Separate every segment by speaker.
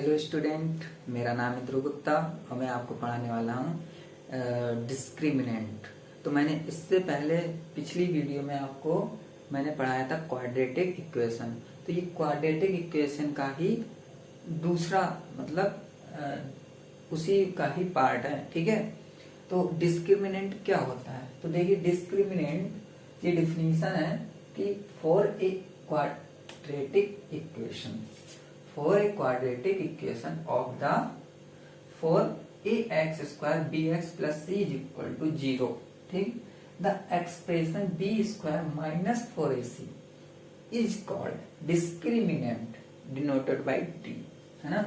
Speaker 1: Hello student, मेरा नाम है ध्रुव गुप्ता और मैं आपको पढ़ाने वाला हूँ डिस्क्रिमिनेंट। तो मैंने इससे पहले पिछली वीडियो में आपको मैंने पढ़ाया था क्वाड्रेटिक इक्वेशन। तो ये क्वाड्रेटिक इक्वेशन का ही दूसरा मतलब उसी का ही पार्ट है, ठीक है। तो डिस्क्रिमिनेंट क्या होता है? तो देखिए, डिस्क्रिमिनेंट ये डिफिनीशन है कि for a quadratic equation of the for ax square bx plus c is equal to 0, ठीक। The expression b square minus 4ac is called discriminant denoted by d, है ना।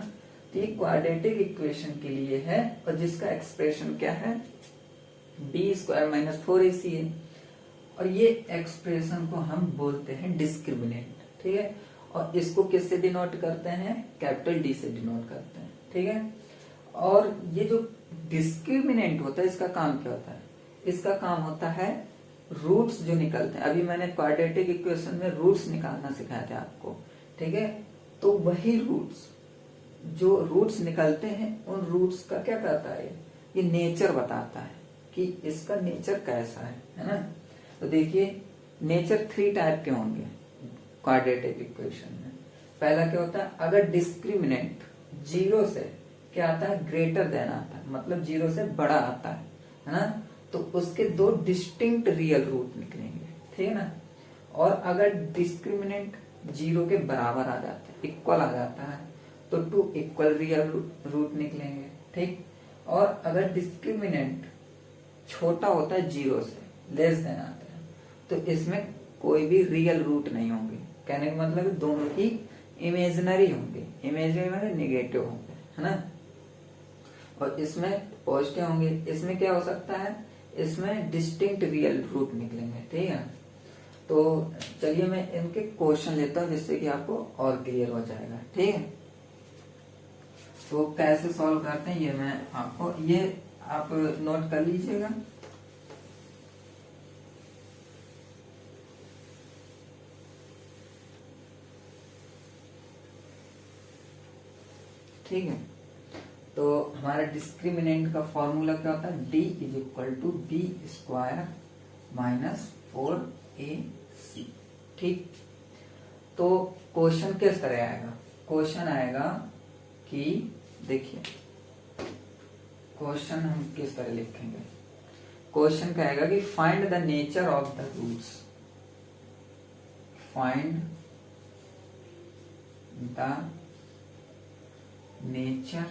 Speaker 1: तो ये क्वाड्रेटिक इक्वेशन के लिए है और जिसका एक्सप्रेशन क्या है, b स्क्वायर माइनस 4ac है और ये एक्सप्रेशन को हम बोलते हैं डिस्क्रिमिनेंट, ठीक है। और इसको किससे डिनोट करते हैं? कैपिटल डी से डिनोट करते हैं, ठीक है। और ये जो डिस्क्रिमिनेंट होता है इसका काम क्या होता है? इसका काम होता है रूट्स जो निकलते हैं। अभी मैंने क्वाड्रेटिक इक्वेशन में रूट्स निकालना सिखाया था आपको, ठीक है। तो वही रूट्स जो रूट्स निकलते हैं उन रूट्स का क्या करता है, ये नेचर बताता है कि इसका नेचर कैसा है ना। तो देखिए, नेचर 3 टाइप के होंगे क्वाड्रेटिक इक्वेशन में। पहला क्या होता है, अगर डिस्क्रिमिनेंट 0 से क्या आता है, ग्रेटर देन आता है, मतलब 0 से बड़ा आता है ना, तो उसके 2 डिस्टिंक्ट रियल रूट निकलेंगे, ठीक है ना। और अगर डिस्क्रिमिनेंट 0 के बराबर आ जाता है, इक्वल आ जाता है, तो 2 इक्वल रियल रूट निकलेंगे, ठीक। और अगर डिस्क्रिमिनेंट छोटा होता है 0 से, लेस देन आता है, तो इसमें कोई भी रियल रूट नहीं होंगे। कहने का मतलब दोनों ही इमेजिनरी होंगे, इमेजिनरी मतलब निगेटिव होंगे, है ना। और इसमें पॉजिटिव होंगे। इसमें क्या हो सकता है, इसमें डिस्टिंक्ट रियल रूट निकलेंगे, ठीक है। तो चलिए मैं इनके क्वेश्चन लेता हूं जिससे कि आपको और क्लियर हो जाएगा, ठीक है। तो कैसे सॉल्व करते हैं ये मैं आपको, ये आप नोट कर लीजिएगा। ठीक है। तो हमारा डिस्क्रिमिनेंट का फॉर्मूला क्या होता है, d is equal to b square minus 4ac, ठीक। तो क्वेश्चन किस तरह आएगा? क्वेश्चन आएगा कि देखिए, क्वेश्चन हम किस तरह लिखेंगे। क्वेश्चन का आएगा कि find the nature of the roots, find the nature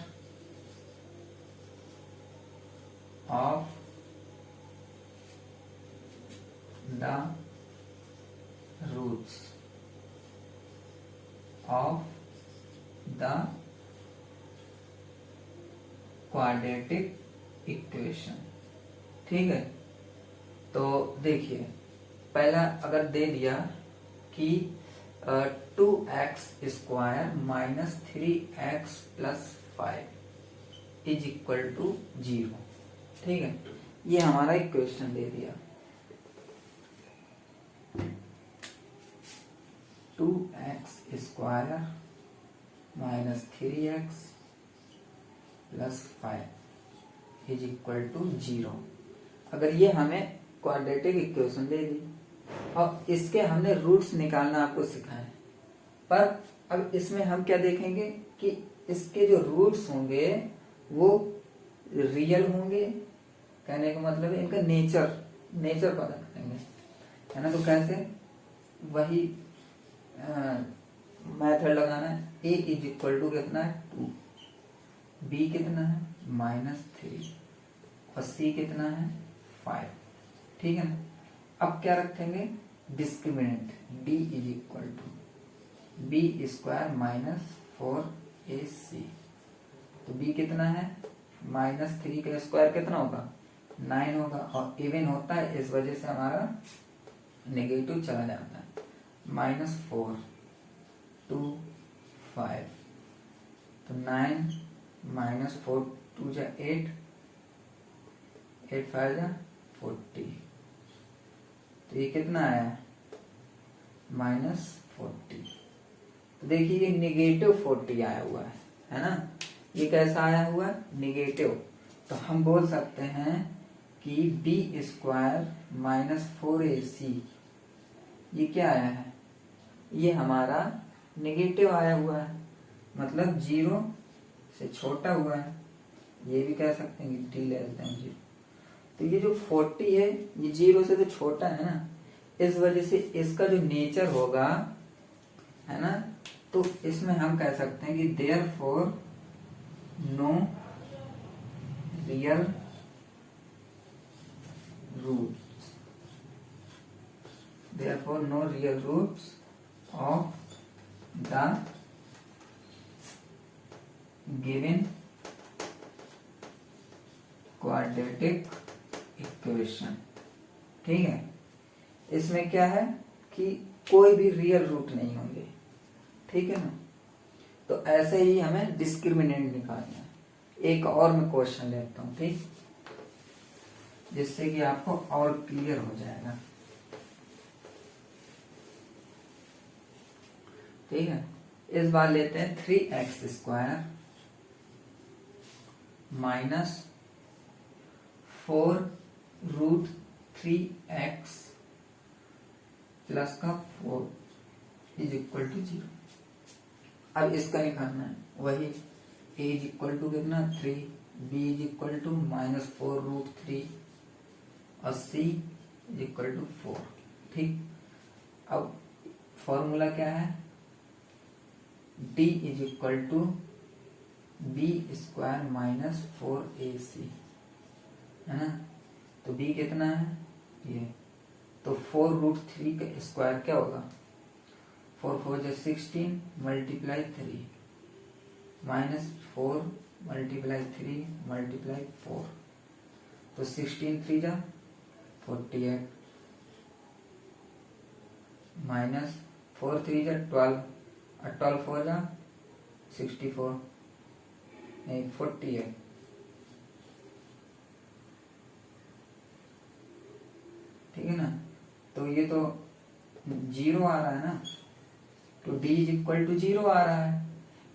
Speaker 1: of the roots of the quadratic equation, ठीक है। तो देखिए, पहला अगर दे दिया कि 2x square minus 3x plus 5 is equal to 0, ठीक है। ये हमारा इक्वेशन दे दिया। 2x square minus 3x plus 5 is equal to 0। अगर ये हमें क्वाड्रेटिक इक्वेशन दे दी और इसके हमने रूट्स निकालना आपको सिखाए, पर अब इसमें हम क्या देखेंगे कि इसके जो रूट्स होंगे वो रियल होंगे। कहने का मतलब है इनका नेचर पता करेंगे, है ना। तो कैसे, वही मेथड लगाना है। a इज इक्वल टू कितना है, 2, b कितना है -3 और c कितना है 5, ठीक है ना। अब क्या रखेंगे, discriminant d is equal to b square minus 4ac। तो b कितना है, -3 का स्क्वायर कितना होगा, 9 होगा। और इवन होता है इस वजह से हमारा नेगेटिव चला जाता है। -4 2 5, तो 9 -4 2 जा 8 8 5 जा 40, तो ये कितना आया, -40। तो देखिए ये -40 आया हुआ है है ना, ये कैसा आया हुआ निगेटिव, तो हम बोल सकते हैं कि बी स्क्वायर माइनस 4ac ये क्या आया है, ये हमारा निगेटिव आया हुआ है, मतलब 0 से छोटा हुआ है। ये भी कह सकते हैं कि t लेस देन 0। तो ये जो 40 है ये 0 से तो छोटा है ना, इस वजह से इसका जो नेचर होगा, है ना, तो इसमें हम कह सकते हैं कि therefore no real roots, therefore no real roots of the given quadratic equation. ठीक है, इसमें क्या है कि कोई भी रियल रूट नहीं होंगे। ठीक है ना, तो ऐसे ही हमें डिस्क्रिमिनेंट निकालना है। एक और मैं क्वेश्चन लेता हूं, ठीक, जिससे कि आपको और क्लियर हो जाएगा। ठीक है, इस बार लेते हैं 3x square minus 4√3x plus का 4 इज इक्वल टू 0। अब इसका निकालना है, वही a इज इक्वल टू कितना 3, b is equal to minus 4√3 और c इज इक्वल टू 4। ठीक, अब फॉर्मूला क्या है, d is equal to b square minus 4ac, है ना, तो b कितना है ये, तो 4√3 का स्क्वायर क्या होगा, 4 4 जा 16 मल्टीप्लाई 3 माइनस 4 मल्टीप्लाई 3 मल्टीप्लाई 4, तो 16 3 जा 48 माइनस 4 3 जा 12 और 12 4 जा 64 नहीं 48। ठीक है ना, तो ये तो 0 आ रहा है ना, तो d इज इक्वल टू 0 आ रहा है।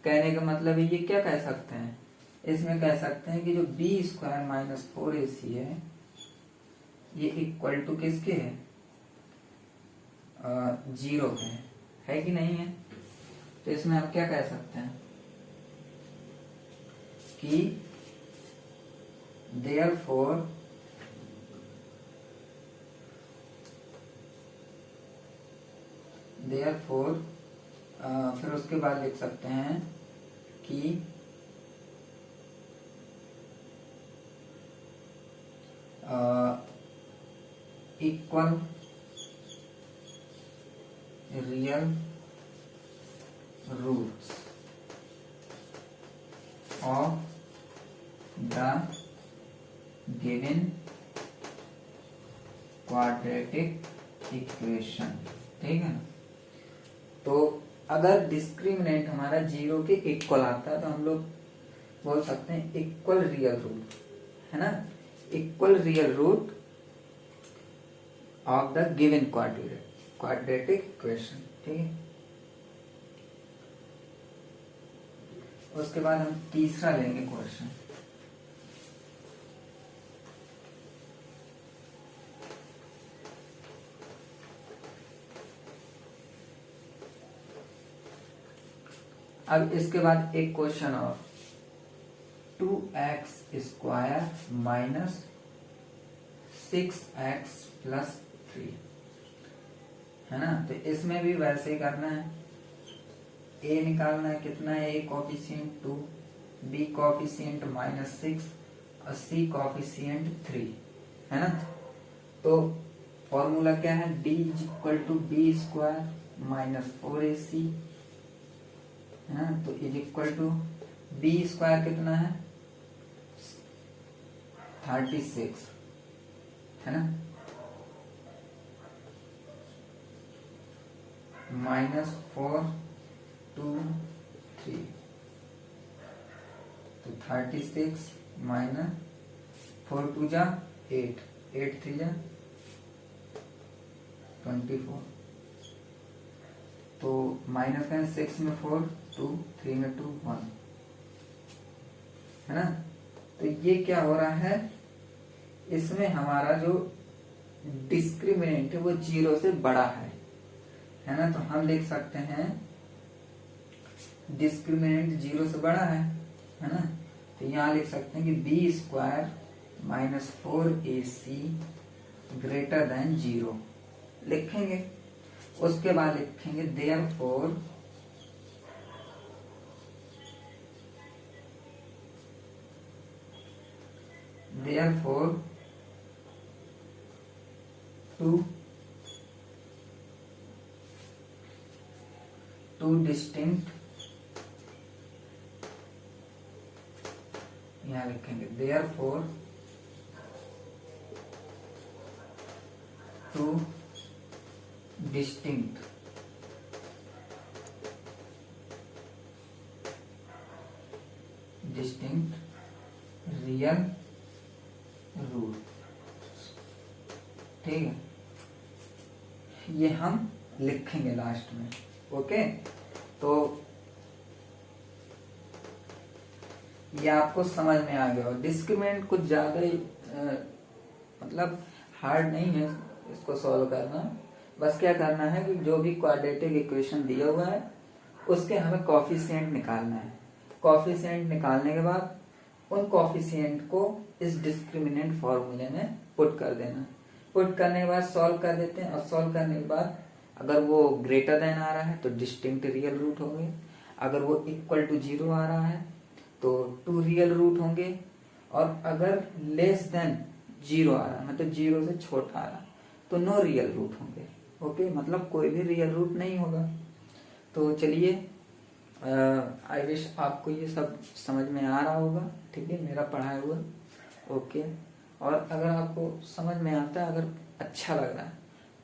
Speaker 1: कहने का मतलब ये क्या कह सकते हैं, इसमें कह सकते हैं कि जो b स्क्वायर माइनस 4ac है ये इक्वल टू किसके है, 0 है कि नहीं है। तो इसमें आप क्या कह सकते हैं कि देयरफॉर फिर उसके बाद लिख सकते हैं कि equal real roots of the given quadratic equation. ठीक है ना, तो अगर डिस्क्रिमिनेंट हमारा 0 के इक्वल आता है तो हम लोग बोल सकते हैं इक्वल रियल रूट, है ना, equal real root of the given quadratic equation. ठीक है, उसके बाद हम तीसरा लेंगे क्वेश्चन। अब इसके बाद एक क्वेश्चन और, 2x square minus 6x plus 3, है ना, तो इसमें भी वैसे ही करना है। a निकालना है, कितना है, a कोफिशिएंट 2, b कोफिशिएंट -6 और c कोफिशिएंट 3, है ना। तो फॉर्मूला क्या है, d is equal to b square minus 4ac, है ना, तो is equal to b square कितना है 36, है ना, -4 2 3, तो 36 माइनस 4 2 जा 8 8 3 जा 24, तो माइनस का 6 में 4 2 3 में 2 1, है ना। तो ये क्या हो रहा है, इसमें हमारा जो डिस्क्रिमिनेंट है वो 0 से बड़ा है ना। तो हम लिख सकते हैं डिस्क्रिमिनेंट 0 से बड़ा है ना। तो यहाँ लिख सकते हैं कि b square minus 4ac greater than 0 लिखेंगे। उसके बाद लिखेंगे देयरफॉर टू डिस्टिंक्ट, यहाँ लिखेंगे therefore two distinct real root. ठीक है, ये हम लिखेंगे लास्ट में। ओके, तो ये आपको समझ में आ गया। डिस्क्रिमिनेंट कुछ ज्यादा ही मतलब हार्ड नहीं है इसको सॉल्व करना। बस क्या करना है कि जो भी क्वाड्रेटिक इक्वेशन दिया हुआ है उसके हमें कोफिशिएंट निकालना है। कोफिशिएंट निकालने के बाद उन कोफिशिएंट को इस डिस्क्रिमिनेंट फॉर्मूले में पुट कर देना। पुट करने के बाद सॉल्व कर देते हैं, और सॉल्व करने के बाद अगर वो ग्रेटर देन आ रहा है तो डिस्टिंक्ट रियल रूट होंगे, अगर वो इक्वल टू 0 आ रहा है तो 2 रियल रूट होंगे, और अगर लेस देन 0 आ रहा है मतलब 0 से छोटा आ रहा है तो नो रियल रूट होंगे। ओके, मतलब कोई भी रियल रूट नहीं होगा। तो चलिए, आई विश आपको ये सब समझ में आ रहा होगा। ठीक है, मेरा पढ़ाया हुआ। ओके, और अगर आपको समझ में आता है, अगर अच्छा लग रहा है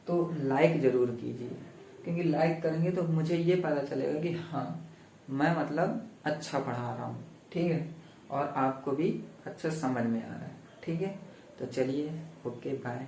Speaker 1: तो लाइक जरूर कीजिए, क्योंकि लाइक करेंगे तो मुझे ये पता चलेगा कि हाँ मैं मतलब अच्छा पढ़ा रहा हूँ। ठीक है, और आपको भी अच्छा समझ में आ रहा है। ठीक है, तो चलिए, ओके, बाय।